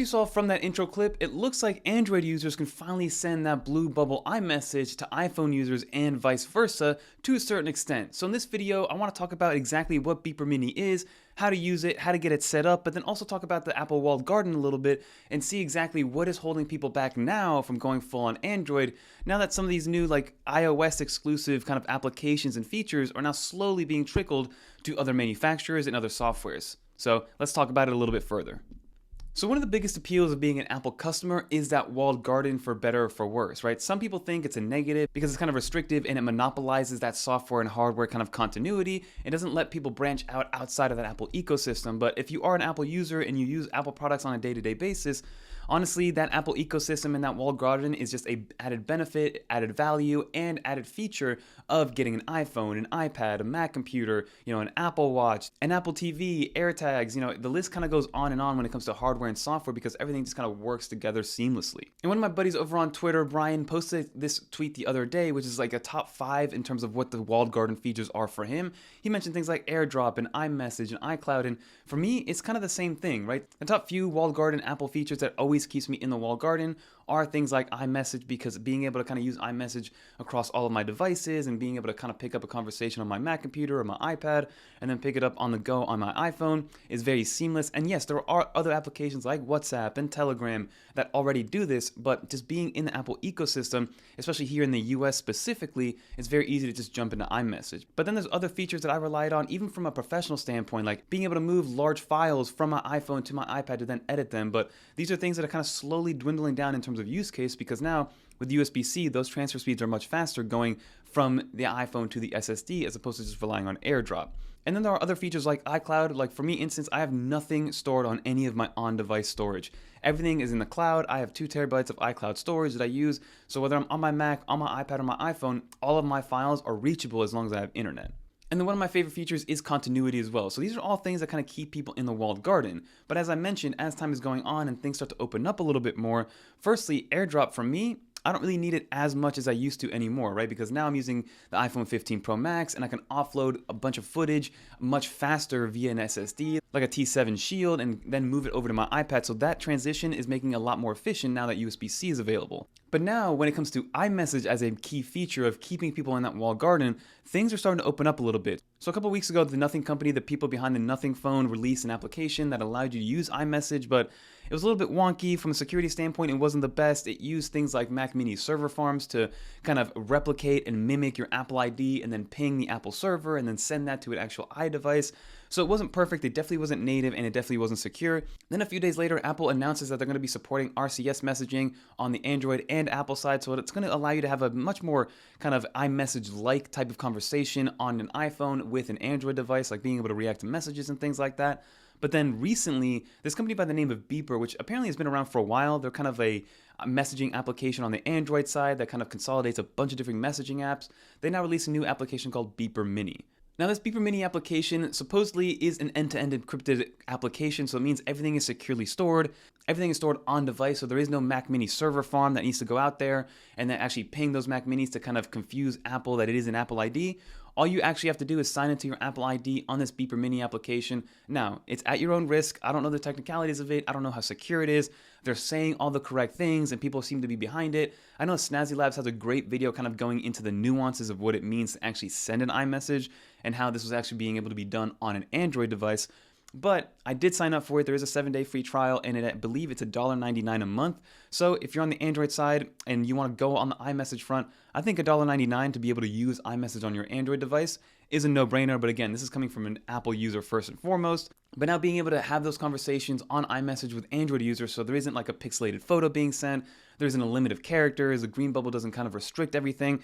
you saw from that intro clip, it looks like Android users can finally send that blue bubble iMessage to iPhone users and vice versa to a certain extent. So in this video, I want to talk about exactly what Beeper Mini is, how to use it, how to get it set up, but then also talk about the Apple walled garden a little bit and see exactly what is holding people back now from going full on Android, now that some of these new like iOS exclusive kind of applications and features are now slowly being trickled to other manufacturers and other softwares. So let's talk about it a little bit further. So one of the biggest appeals of being an Apple customer is that walled garden, for better or for worse, right? Some people think it's a negative because it's kind of restrictive and it monopolizes that software and hardware kind of continuity. It doesn't let people branch out outside of that Apple ecosystem. But if you are an Apple user and you use Apple products on a day-to-day basis, honestly, that Apple ecosystem and that walled garden is just a added benefit, added value, and added feature of getting an iPhone, an iPad, a Mac computer, an Apple Watch, an Apple TV, AirTags, the list kind of goes on and on when it comes to hardware and software because everything just kind of works together seamlessly. And one of my buddies over on Twitter, Brian, posted this tweet the other day, which is like a top 5 in terms of what the walled garden features are for him. He mentioned things like AirDrop and iMessage and iCloud, and for me, it's kind of the same thing, right? The top few walled garden Apple features that always keeps me in the walled garden are things like iMessage, because being able to kind of use iMessage across all of my devices and being able to kind of pick up a conversation on my Mac computer or my iPad and then pick it up on the go on my iPhone is very seamless. And yes, there are other applications like WhatsApp and Telegram that already do this, but just being in the Apple ecosystem, especially here in the US specifically, it's very easy to just jump into iMessage. But then there's other features that I relied on even from a professional standpoint, like being able to move large files from my iPhone to my iPad to then edit them. But these are things that are kind of slowly dwindling down in terms of use case, because now with USB-C, those transfer speeds are much faster going from the iPhone to the SSD as opposed to just relying on AirDrop. And then there are other features like iCloud. Like for me, instance, I have nothing stored on any of my on-device storage. Everything is in the cloud. I have 2 terabytes of iCloud storage that I use. So whether I'm on my Mac, on my iPad, or my iPhone, all of my files are reachable as long as I have internet. And then one of my favorite features is continuity as well. So these are all things that kind of keep people in the walled garden. But as I mentioned, as time is going on and things start to open up a little bit more, firstly, AirDrop for me, I don't really need it as much as I used to anymore, right? Because now I'm using the iPhone 15 Pro Max and I can offload a bunch of footage much faster via an SSD, like a T7 Shield, and then move it over to my iPad. So that transition is making it a lot more efficient now that USB-C is available. But now when it comes to iMessage as a key feature of keeping people in that walled garden, things are starting to open up a little bit. So a couple weeks ago, the Nothing company, the people behind the Nothing phone, released an application that allowed you to use iMessage, but it was a little bit wonky from a security standpoint. It wasn't the best. It used things like Mac Mini server farms to kind of replicate and mimic your Apple ID and then ping the Apple server and then send that to an actual iDevice. So it wasn't perfect, it definitely wasn't native, and it definitely wasn't secure. Then a few days later, Apple announces that they're going to be supporting RCS messaging on the Android and Apple side, so it's going to allow you to have a much more kind of iMessage-like type of conversation on an iPhone with an Android device, like being able to react to messages and things like that. But then recently, this company by the name of Beeper, which apparently has been around for a while, they're kind of a messaging application on the Android side that kind of consolidates a bunch of different messaging apps. They now released a new application called Beeper Mini. Now this Beeper Mini application supposedly is an end-to-end encrypted application, so it means everything is securely stored. Everything is stored on device, so there is no Mac Mini server farm that needs to go out there and then actually ping those Mac Minis to kind of confuse Apple that it is an Apple ID. All you actually have to do is sign into your Apple ID on this Beeper Mini application. Now, it's at your own risk. I don't know the technicalities of it. I don't know how secure it is. They're saying all the correct things and people seem to be behind it. I know Snazzy Labs has a great video kind of going into the nuances of what it means to actually send an iMessage and how this was actually being able to be done on an Android device. But I did sign up for it. There is a 7-day free trial, and I believe it's $1.99 a month. So if you're on the Android side and you want to go on the iMessage front, I think $1.99 to be able to use iMessage on your Android device is a no-brainer. But again, this is coming from an Apple user first and foremost. But now being able to have those conversations on iMessage with Android users, so there isn't like a pixelated photo being sent, there isn't a limit of characters, the green bubble doesn't kind of restrict everything.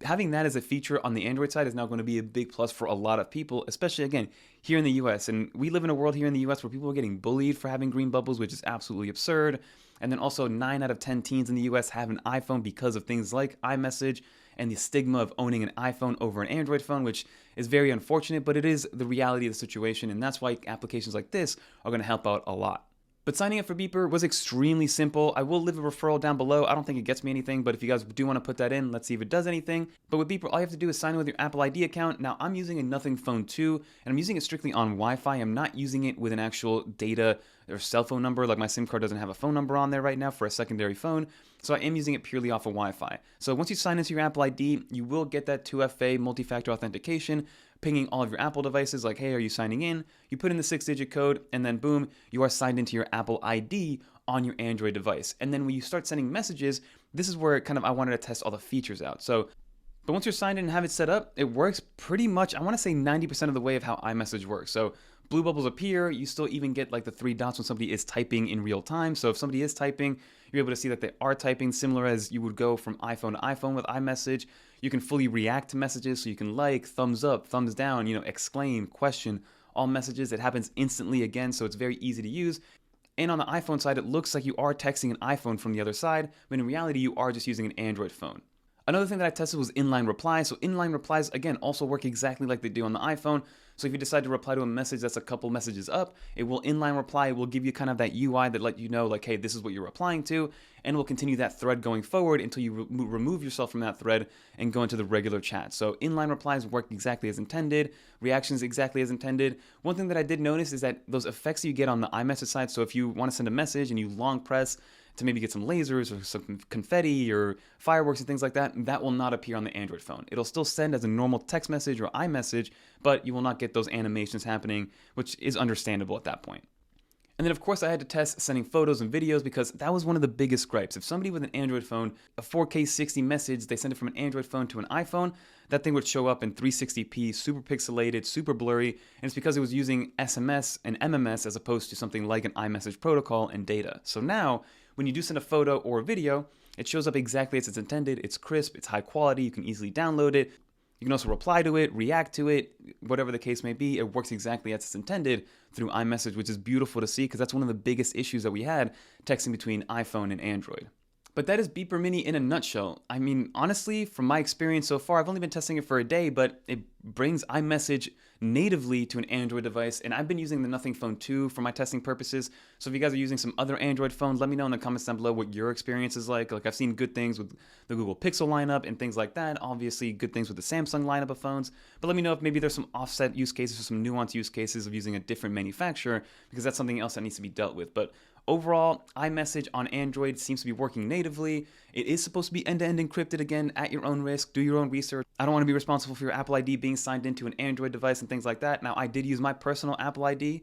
Having that as a feature on the Android side is now going to be a big plus for a lot of people, especially, again, here in the US. And we live in a world here in the US where people are getting bullied for having green bubbles, which is absolutely absurd. And then also 9 out of 10 teens in the US have an iPhone because of things like iMessage and the stigma of owning an iPhone over an Android phone, which is very unfortunate, but it is the reality of the situation. And that's why applications like this are going to help out a lot. But signing up for Beeper was extremely simple. I will leave a referral down below. I don't think it gets me anything, but if you guys do want to put that in, let's see if it does anything. But with Beeper, all you have to do is sign in with your Apple ID account. Now, I'm using a Nothing Phone 2, and I'm using it strictly on Wi-Fi. I'm not using it with an actual data or cell phone number. Like my SIM card doesn't have a phone number on there right now for a secondary phone. So I am using it purely off of Wi-Fi. So once you sign into your Apple ID, you will get that 2FA multi-factor authentication, pinging all of your Apple devices like, hey, are you signing in? You put in the 6-digit code, and then boom, you are signed into your Apple ID on your Android device. And then when you start sending messages, this is where I wanted to test all the features out. But once you're signed in and have it set up, it works pretty much, I want to say 90% of the way of how iMessage works. So blue bubbles appear, you still even get like the 3 dots when somebody is typing in real time. So if somebody is typing, you're able to see that they are typing, similar as you would go from iPhone to iPhone with iMessage. You can fully react to messages, so you can like, thumbs up, thumbs down, exclaim, question, all messages. It happens instantly again, so it's very easy to use. And on the iPhone side, it looks like you are texting an iPhone from the other side, but in reality, you are just using an Android phone. Another thing that I tested was inline replies. So inline replies, again, also work exactly like they do on the iPhone. So if you decide to reply to a message that's a couple messages up, it will inline reply. It will give you kind of that UI that let you know, like, hey, this is what you're replying to, and will continue that thread going forward until you remove yourself from that thread and go into the regular chat. So inline replies work exactly as intended, reactions exactly as intended. One thing that I did notice is that those effects you get on the iMessage side, so if you want to send a message and you long press to maybe get some lasers or some confetti or fireworks and things like that, that will not appear on the Android phone. It'll still send as a normal text message or iMessage, but you will not get those animations happening, which is understandable at that point. And then of course I had to test sending photos and videos because that was one of the biggest gripes. If somebody with an Android phone, a 4K 60 message, they send it from an Android phone to an iPhone, that thing would show up in 360p, super pixelated, super blurry, and it's because it was using SMS and MMS as opposed to something like an iMessage protocol and data. So now, when you do send a photo or a video, it shows up exactly as it's intended. It's crisp, it's high quality, you can easily download it. You can also reply to it, react to it, whatever the case may be. It works exactly as it's intended through iMessage, which is beautiful to see because that's one of the biggest issues that we had texting between iPhone and Android. But that is Beeper Mini in a nutshell. I mean, honestly, from my experience so far, I've only been testing it for a day, but it brings iMessage natively to an Android device, and I've been using the Nothing Phone 2 for my testing purposes. So if you guys are using some other Android phones, let me know in the comments down below what your experience is like. Like, I've seen good things with the Google Pixel lineup and things like that. Obviously, good things with the Samsung lineup of phones. But let me know if maybe there's some offset use cases or some nuanced use cases of using a different manufacturer, because that's something else that needs to be dealt with. But overall, iMessage on Android seems to be working natively. It is supposed to be end-to-end encrypted, again, at your own risk. Do your own research. I don't want to be responsible for your Apple ID being signed into an Android device and things like that. Now, I did use my personal Apple ID.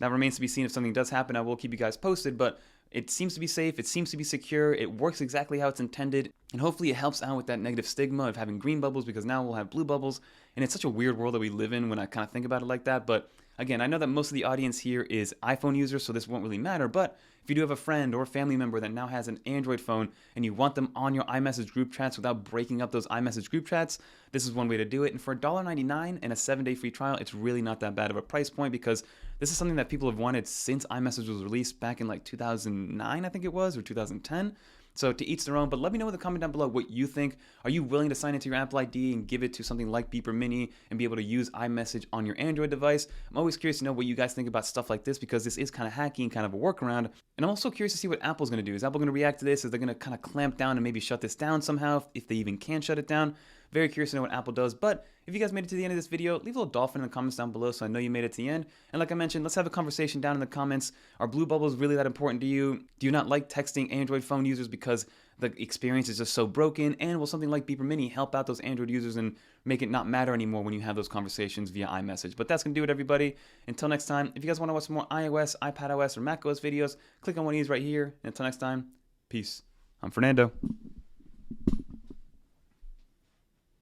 That remains to be seen. If something does happen, I will keep you guys posted, but it seems to be safe. It seems to be secure. It works exactly how it's intended, and hopefully it helps out with that negative stigma of having green bubbles, because now we'll have blue bubbles, and it's such a weird world that we live in when I kind of think about it like that. But again, I know that most of the audience here is iPhone users, so this won't really matter, but if you do have a friend or a family member that now has an Android phone and you want them on your iMessage group chats without breaking up those iMessage group chats, this is one way to do it. And for $1.99 and a 7-day free trial, it's really not that bad of a price point, because this is something that people have wanted since iMessage was released back in like 2009, I think it was, or 2010. So to each their own, but let me know in the comment down below what you think. Are you willing to sign into your Apple ID and give it to something like Beeper Mini and be able to use iMessage on your Android device? I'm always curious to know what you guys think about stuff like this, because this is kind of hacky and kind of a workaround. And I'm also curious to see what Apple's going to do. Is Apple going to react to this? Is they going to kind of clamp down and maybe shut this down somehow, if they even can shut it down? Very curious to know what Apple does. But if you guys made it to the end of this video, leave a little dolphin in the comments down below so I know you made it to the end. And like I mentioned, let's have a conversation down in the comments. Are blue bubbles really that important to you? Do you not like texting Android phone users because the experience is just so broken? And will something like Beeper Mini help out those Android users and make it not matter anymore when you have those conversations via iMessage? But that's going to do it, everybody. Until next time, if you guys want to watch some more iOS, iPadOS, or macOS videos, click on one of these right here. And until next time, peace. I'm Fernando.